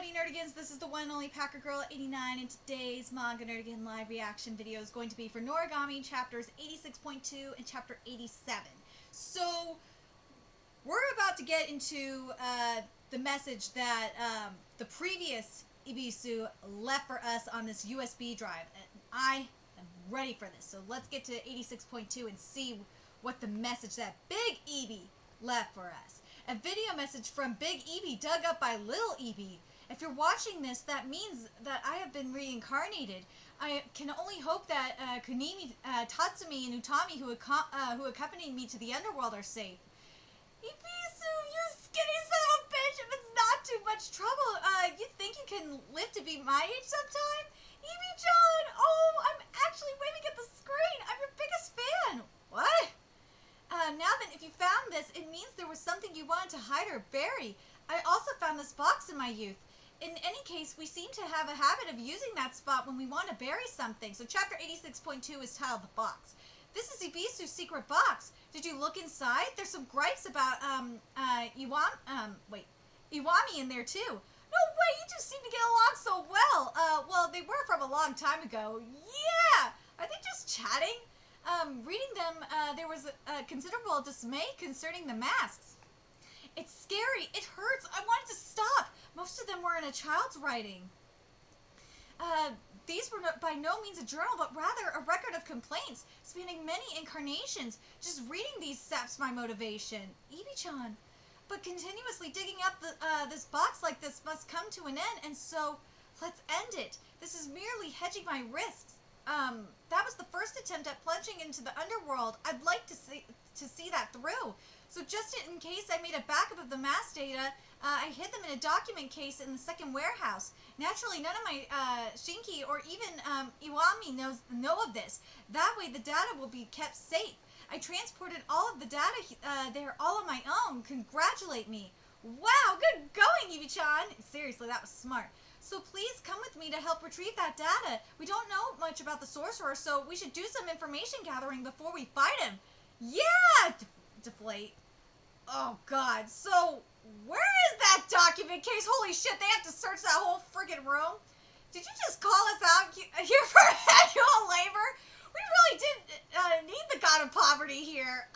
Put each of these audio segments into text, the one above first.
Howdy Nerdigans, this is the one and only Packer Girl 89, and today's Manga Nerdigan live reaction video is going to be for Noragami chapters 86.2 and chapter 87. So, we're about to get into the message that the previous Ebisu left for us on this USB drive, and I am ready for this. So let's get to 86.2 and see what the message that Big Ebi left for us. A video message from Big Ebi dug up by Little Ebi. If you're watching this, that means that I have been reincarnated. I can only hope that Kunimi, Tatsumi, and Utami, who accompanied me to the underworld, are safe. Ebisu, you skinny son of a bitch! If it's not too much trouble, you think you can live to be my age sometime? Ebi-chan! Oh, I'm actually waving at the screen! I'm your biggest fan! What? Now then, if you found this, it means there was something you wanted to hide or bury. I also found this box in my youth. In any case, we seem to have a habit of using that spot when we want to bury something. So chapter 86.2 is titled The Box. This is Ebisu's secret box. Did you look inside? There's some gripes about, Iwami in there too. No way, you two seem to get along so well. Well, they were from a long time ago. Yeah! Are they just chatting? Reading them, there was a considerable dismay concerning the masks. It's scary. It hurts. I wanted to stop. Most of them were in a child's writing. These were by no means a journal, but rather a record of complaints spanning many incarnations. Just reading these saps my motivation. Ebi-chan. But continuously digging up this box like this must come to an end, and so let's end it. This is merely hedging my risks. That was the first attempt at plunging into the underworld. I'd like to see that through. So just in case I made a backup of the mass data, I hid them in a document case in the second warehouse. Naturally, none of my Shinki or even Iwami know of this. That way the data will be kept safe. I transported all of the data there all on my own. Congratulate me. Wow, good going, Ebi-chan. Seriously, that was smart. So please come with me to help retrieve that data. We don't know much about the sorcerer, so we should do some information gathering before we fight him. Yeah! Deflate. Oh, God. So, where is that document case? Holy shit, they have to search that whole friggin' room? Did you just call us out here for annual labor? We really did need the god of poverty here.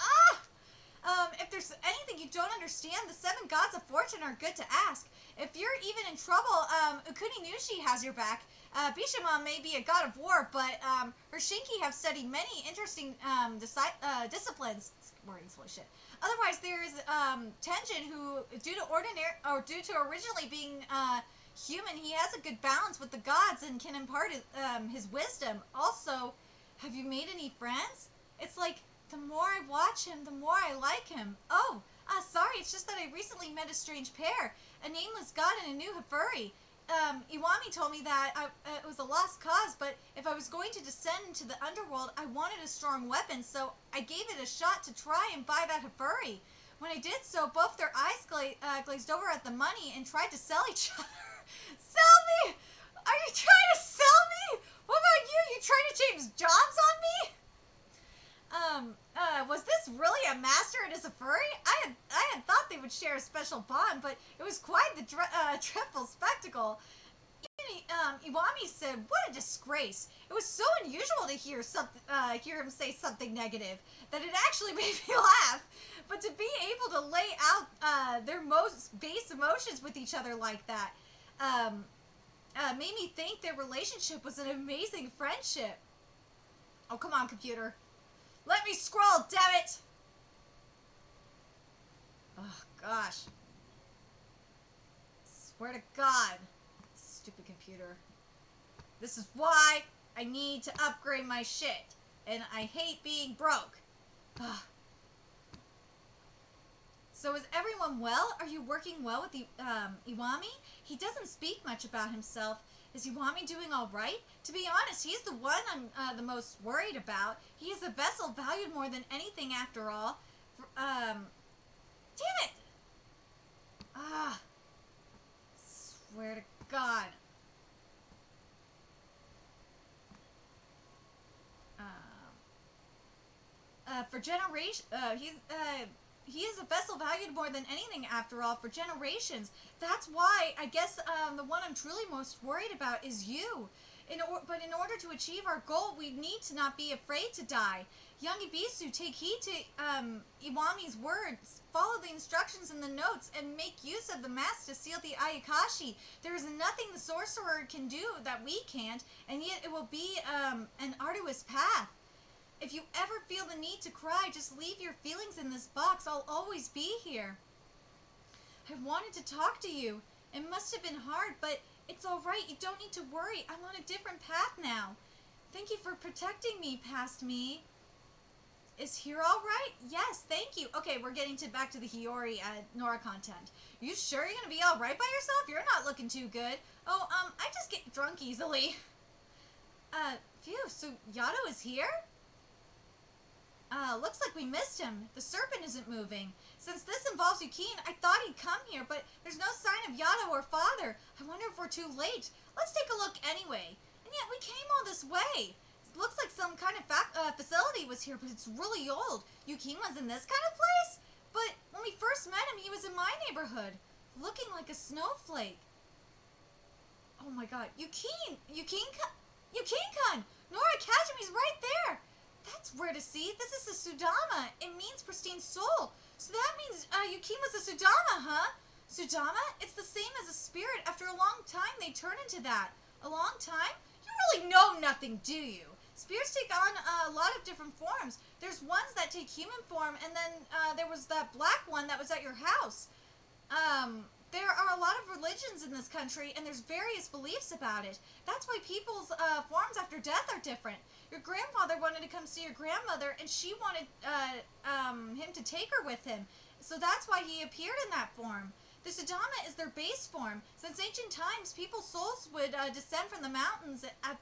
If there's anything you don't understand, the 7 gods of fortune are good to ask. If you're even in trouble, Ukuni-nushi has your back. Bishima may be a god of war, but her Shinki have studied many interesting disciplines. Wording's full of shit. Otherwise, there is Tenjin, who, due to originally being human, he has a good balance with the gods and can impart his wisdom. Also, have you made any friends? It's like, the more I watch him, the more I like him. Oh, sorry, it's just that I recently met a strange pair. A nameless god and a new Hafuri. Iwami told me that it was a lost cause, but if I was going to descend into the underworld, I wanted a strong weapon, so I gave it a shot to try and buy that Hafuri. When I did so, both their eyes glazed over at the money and tried to sell each other. Sell me? Are you trying to sell me? What about you? You trying to change jobs on me? Was this really a master and his Hafuri? I had thought they would share a special bond, but it was quite the dreadful spectacle. Even Iwami said, "What a disgrace! It was so unusual to hear him say something negative that it actually made me laugh. But to be able to lay out their most base emotions with each other like that made me think their relationship was an amazing friendship." Oh, come on, computer. Let me scroll, damn it! Oh, gosh. Swear to God. Stupid computer. This is why I need to upgrade my shit. And I hate being broke. Ugh. So is everyone well? Are you working well with Iwami? He doesn't speak much about himself. Is Iwami doing all right? To be honest, he's the one I'm the most worried about. He is a vessel valued more than anything after all. Damn it! Swear to God. For generation, he is a vessel valued more than anything, after all, for generations. That's why, I guess, the one I'm truly most worried about is you. But in order to achieve our goal, we need to not be afraid to die. Young Ebisu, take heed to Iwami's words. Follow the instructions in the notes and make use of the mask to seal the Ayakashi. There is nothing the sorcerer can do that we can't, and yet it will be an arduous path. If you ever feel the need to cry, just leave your feelings in this box. I'll always be here. I wanted to talk to you. It must have been hard, but it's all right. You don't need to worry. I'm on a different path now. Thank you for protecting me, past me. Is here all right? Yes, thank you. Okay, we're getting back to the Hiyori Nora content. You sure you're going to be all right by yourself? You're not looking too good. Oh, I just get drunk easily. Phew, so Yato is here? Looks like we missed him. The serpent isn't moving. Since this involves Yukine, I thought he'd come here, but there's no sign of Yato or father. I wonder if we're too late. Let's take a look anyway. And yet we came all this way. It looks like some kind of facility was here, but it's really old. Yukine was in this kind of place? But when we first met him, he was in my neighborhood, looking like a snowflake. Oh my god. Yukine! Yukine-kun! Nora, catch him, he's right there! That's rare to see. This is a Sudama. It means pristine soul. So that means Yukine was a Sudama, huh? Sudama? It's the same as a spirit. After a long time, they turn into that. A long time? You really know nothing, do you? Spirits take on a lot of different forms. There's ones that take human form, and then there was that black one that was at your house. There are a lot of religions in this country, and there's various beliefs about it. That's why people's forms after death are different. Your grandfather wanted to come see your grandmother, and she wanted him to take her with him. So that's why he appeared in that form. The Sudama is their base form. Since ancient times, people's souls would descend from the mountains at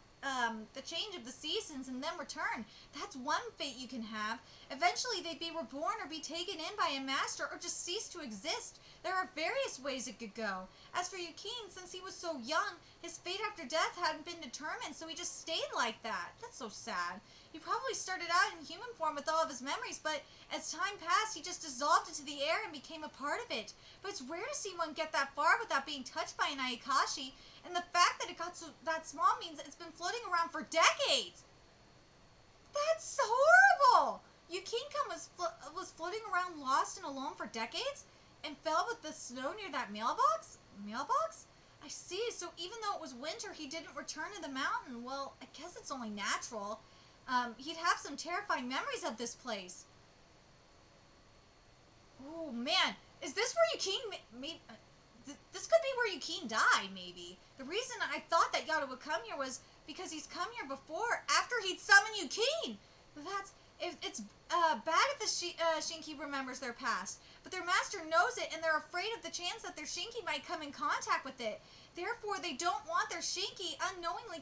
the change of the seasons and then return. That's one fate you can have. Eventually, they'd be reborn or be taken in by a master or just cease to exist. There are various ways it could go. As for Yukine, since he was so young, his fate after death hadn't been determined, so he just stayed like that. That's so sad. He probably started out in human form with all of his memories, but as time passed, he just dissolved into the air and became a part of it. But it's rare to see one get that far without being touched by an Ayakashi, and the fact that it got so that small means it's been floating around for decades. That's horrible! Yukine was floating around lost and alone for decades and fell with the snow near that mailbox? Mailbox? I see. So even though it was winter, he didn't return to the mountain. Well, I guess it's only natural. He'd have some terrifying memories of this place. Oh, man. Is this where Yukine... this could be where Yukine died, maybe. The reason I thought that Yato would come here was because he's come here before, after he'd summoned Yukine. It's bad if the Shinki remembers their past, but their master knows it, and they're afraid of the chance that their Shinki might come in contact with it. Therefore, they don't want their Shinki unknowingly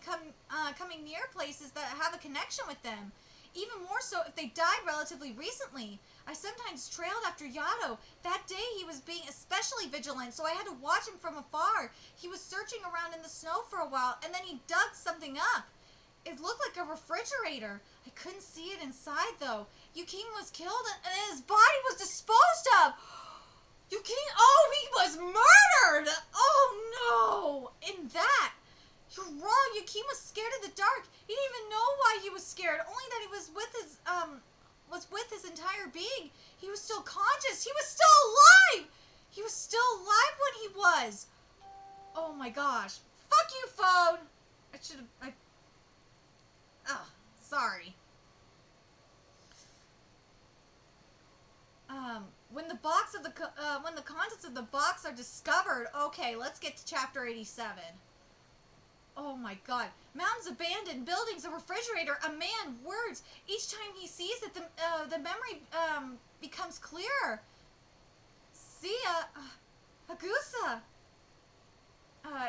coming near places that have a connection with them. Even more so if they died relatively recently. I sometimes trailed after Yato. That day he was being especially vigilant, so I had to watch him from afar. He was searching around in the snow for a while, and then he dug something up. It looked like a refrigerator. I couldn't see it inside, though. Yukine was killed, and his body was disposed of. Yukine, oh, he was murdered! Oh, no! In that, you're wrong. Yukine was scared of the dark. He didn't even know why he was scared, only that he was with his entire being. He was still conscious. He was still alive! He was still alive when he was. Oh, my gosh. Fuck you, phone! Sorry. When the contents of the box are discovered. Okay, let's get to chapter 87. Oh my god. Mountains abandoned, buildings, a refrigerator, a man, words. Each time he sees it, the memory becomes clearer. See ya, Hagusa.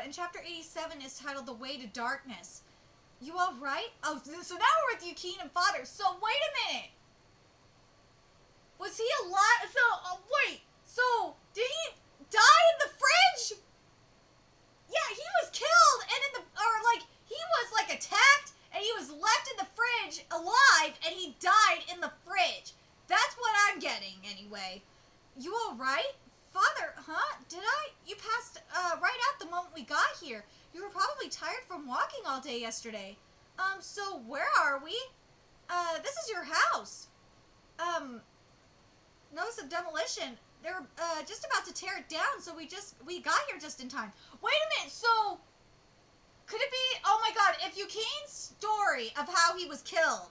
And chapter 87 is titled The Way to Darkness. You all right? Oh, so now we're with Yukine and father. So wait a minute. Was he alive? Wait. So, did he die in the fridge? Yeah, he was killed and he was attacked and he was left in the fridge alive and he died in the fridge. That's what I'm getting anyway. here. You were probably tired from walking all day yesterday. So where are we? This is your house. Notice of demolition. They're, just about to tear it down, so we got here just in time. Wait a minute, so... Could it be, oh my god, if Yukine's story of how he was killed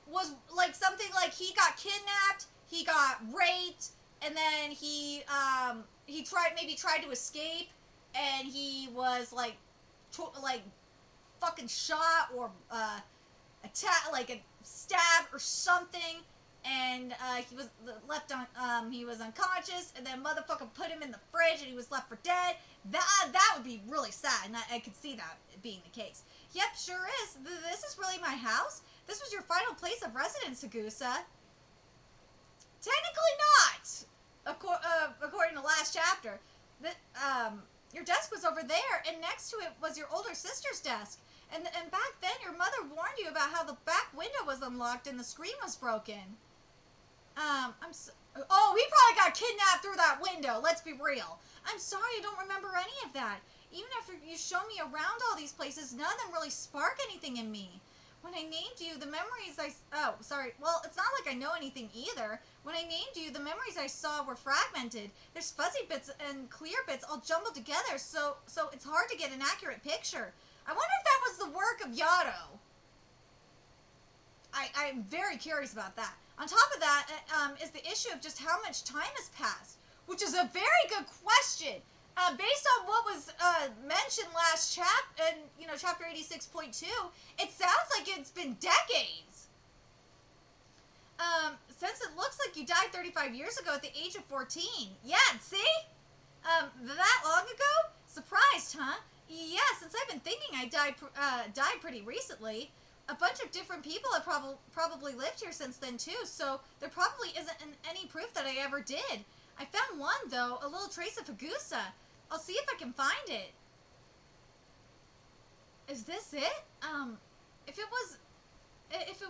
was like something like he got kidnapped, he got raped, and then he tried to escape, and he was like fucking shot or like a stab or something, and he was left on he was unconscious, and then motherfucker put him in the fridge, and he was left for dead. That would be really sad, and I could see that being the case. Yep, sure is. This is really my house. This was your final place of residence, Hagusa. Technically not, according to last chapter. Your desk was over there, and next to it was your older sister's desk. And back then, your mother warned you about how the back window was unlocked and the screen was broken. Oh, he probably got kidnapped through that window. Let's be real. I'm sorry, I don't remember any of that. Even after you show me around all these places, none of them really spark anything in me. When I named you, the memories oh, sorry. Well, it's not like I know anything either. When I named you, the memories I saw were fragmented. There's fuzzy bits and clear bits all jumbled together, so it's hard to get an accurate picture. I wonder if that was the work of Yato. I'm very curious about that. On top of that, is the issue of just how much time has passed, which is a very good question. Based on what was mentioned last chapter 86.2, it sounds like it's been decades. Since it looks like you died 35 years ago at the age of 14. Yeah, see? That long ago? Surprised, huh? Yeah, since I've been thinking I died pretty recently. A bunch of different people have probably lived here since then too, so there probably isn't any proof that I ever did. I found one though, a little trace of Hagusa. I'll see if I can find it. Is this it? If it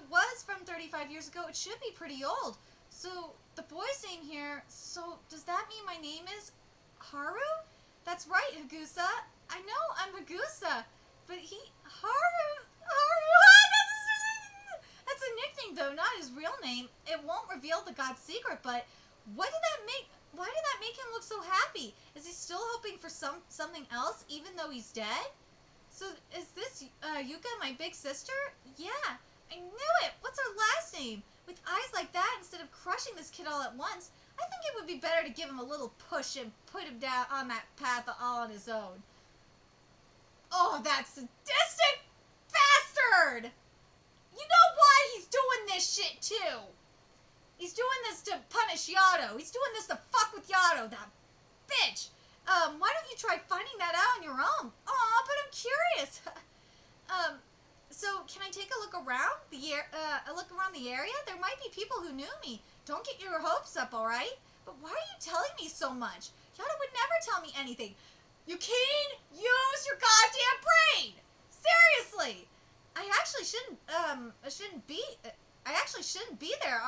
was from 35 years ago, it should be pretty old. So the boy's name here. So does that mean my name is Haru? That's right, Hagusa. I know I'm Hagusa, but Haru. That's a nickname though, not his real name. It won't reveal the god's secret, but why did that make him look so happy? Is he still hoping for something else, even though he's dead? So is this Yuka, my big sister? Yeah, I knew it. What's her last name? With eyes like that, instead of crushing this kid all at once, I think it would be better to give him a little push and put him down on that path all on his own. Oh, that sadistic bastard! You know why he's doing this shit too? He's doing this to punish Yato. He's doing this to fuck with Yato, that bitch. Why don't you try finding that out on your own? Aw, but I'm curious. So can I take a look around the area? There might be people who knew me. Don't get your hopes up, all right? But why are you telling me so much? Yato would never tell me anything. Yukine, use your goddamn brain. Seriously. I actually shouldn't be there.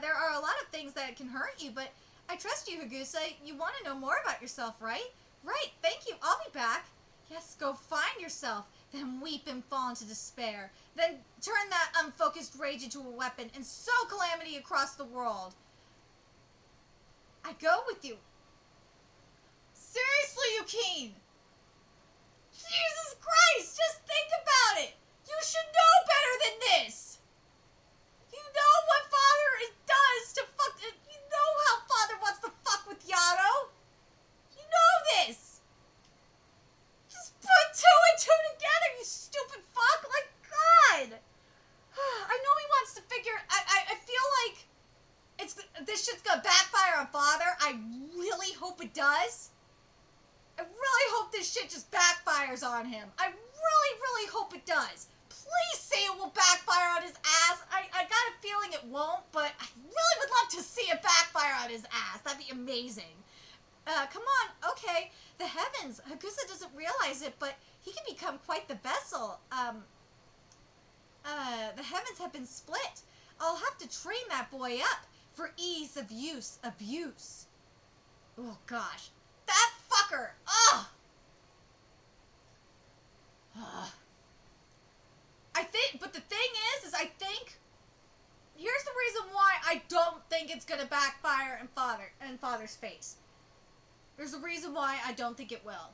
There are a lot of things that can hurt you, but I trust you, Hagusa. You want to know more about yourself, right? Right, thank you. I'll be back. Yes, go find yourself. Then weep and fall into despair. Then turn that unfocused rage into a weapon and sow calamity across the world. I go with you. Seriously, Yukine. Jesus Christ, just think about it. You should know better than this. You know what Father does to fuck... You know how Father wants to fuck with Yato. You know this. Just put two and two together, you stupid fuck. Like, God. I know he wants to figure... I feel like this shit's gonna backfire on Father. I really hope it does. I really hope this shit just backfires on him. I really, really hope it does. Please say it will backfire on his ass. I got a feeling it won't, but I really would love to see it backfire on his ass. That'd be amazing. Come on, okay. The heavens. Hagusa doesn't realize it, but he can become quite the vessel. The heavens have been split. I'll have to train that boy up for ease of use. Abuse. Oh, gosh. That fucker! Ugh! it's gonna backfire in Father's face. There's a reason why I don't think it will.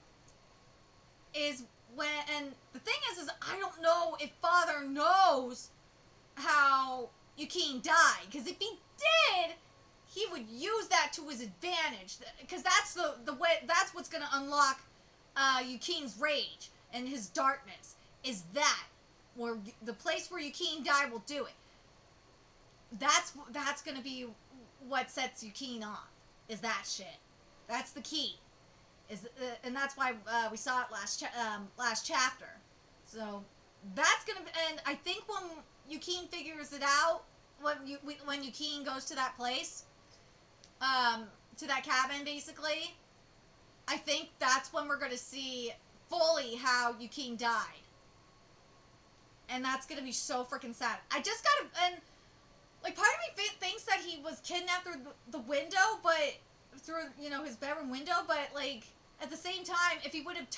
And the thing is I don't know if Father knows how Yukine died, because if he did, he would use that to his advantage, because that's the way, that's what's gonna unlock Yukine's rage and his darkness, is that where the place where Yukine died will do it. That's gonna be what sets Yukine off, is that shit. That's the key, and that's why we saw it last chapter. So that's gonna be, and I think when Yukine figures it out, when Yukine goes to that place, to that cabin, basically, I think that's when we're gonna see fully how Yukine died. And that's gonna be so freaking sad. I just gotta, and, like, part of me thinks that he was kidnapped through the window, but, through, you know, his bedroom window, but, like, at the same time, if he would have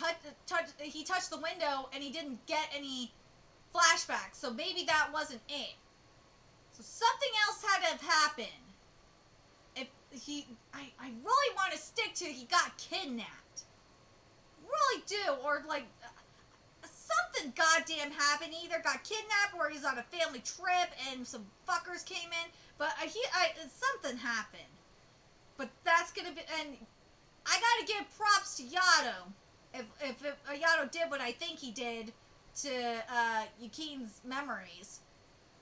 he touched the window and he didn't get any flashbacks, so maybe that wasn't it. So something else had to have happened. If I really want to stick to he got kidnapped. Really do, or like something goddamn happened. He either got kidnapped or he's on a family trip and some fuckers came in. But something happened. But that's gonna be, and I gotta give props to Yato. If Yato did what I think he did to Yukine's memories.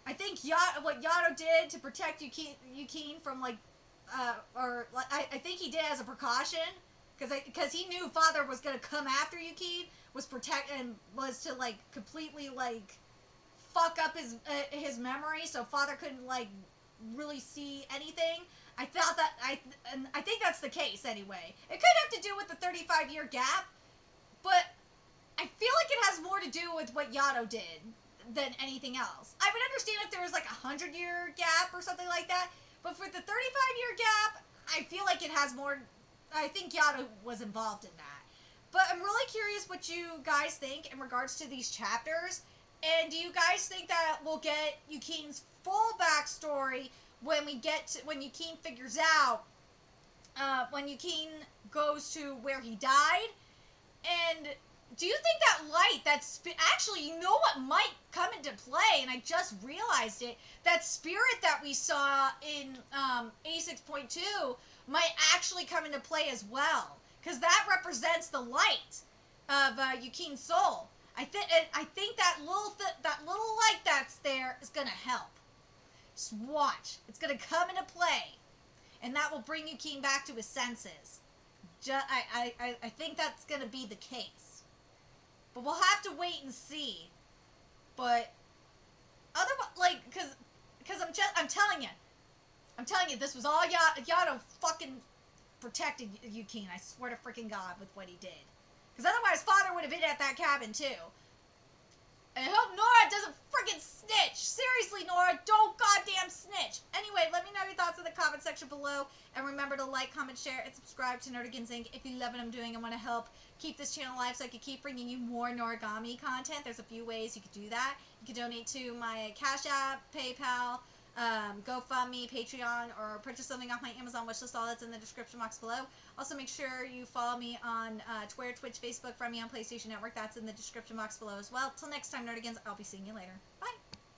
I think what Yato did to protect Yukine from, like, I think he did as a precaution, because he knew Father was gonna come after Yukine, was to, like, completely, like, fuck up his memory, so Father couldn't, like, really see anything. I think that's the case anyway. It could have to do with the 35-year gap, but I feel like it has more to do with what Yato did than anything else. I would understand if there was like a 100-year gap or something like that, but for the 35-year gap, I feel like it has more. I think Yato was involved in that. But I'm really curious what you guys think in regards to these chapters. And do you guys think that we'll get Yukine's full backstory when Yukine figures out, when Yukine goes to where he died? And do you think that light, actually, you know what might come into play, and I just realized it, that spirit that we saw in A6.2 might actually come into play as well, because that represents the light of Yukine's soul. I think that little light that's there is gonna help. Just watch. It's gonna come into play, and that will bring Yukine back to his senses. I think that's gonna be the case, but we'll have to wait and see. But otherwise, like, because I'm telling you, this was all Yato fucking protected Yukine. I swear to freaking God, with what he did. Because otherwise, Father would have been at that cabin too. And I hope Nora doesn't freaking snitch. Seriously, Nora, don't goddamn snitch. Anyway, let me know your thoughts in the comment section below. And remember to like, comment, share, and subscribe to Nerdigans Inc. if you love what I'm doing and want to help keep this channel alive so I can keep bringing you more Noragami content. There's a few ways you could do that. You can donate to my Cash App, PayPal, GoFundMe, Patreon, or purchase something off my Amazon wishlist. All that's in the description box below. Also, make sure you follow me on Twitter, Twitch, Facebook, friend me on PlayStation Network. That's in the description box below as well. Till next time, Nerdigans, I'll be seeing you later. Bye!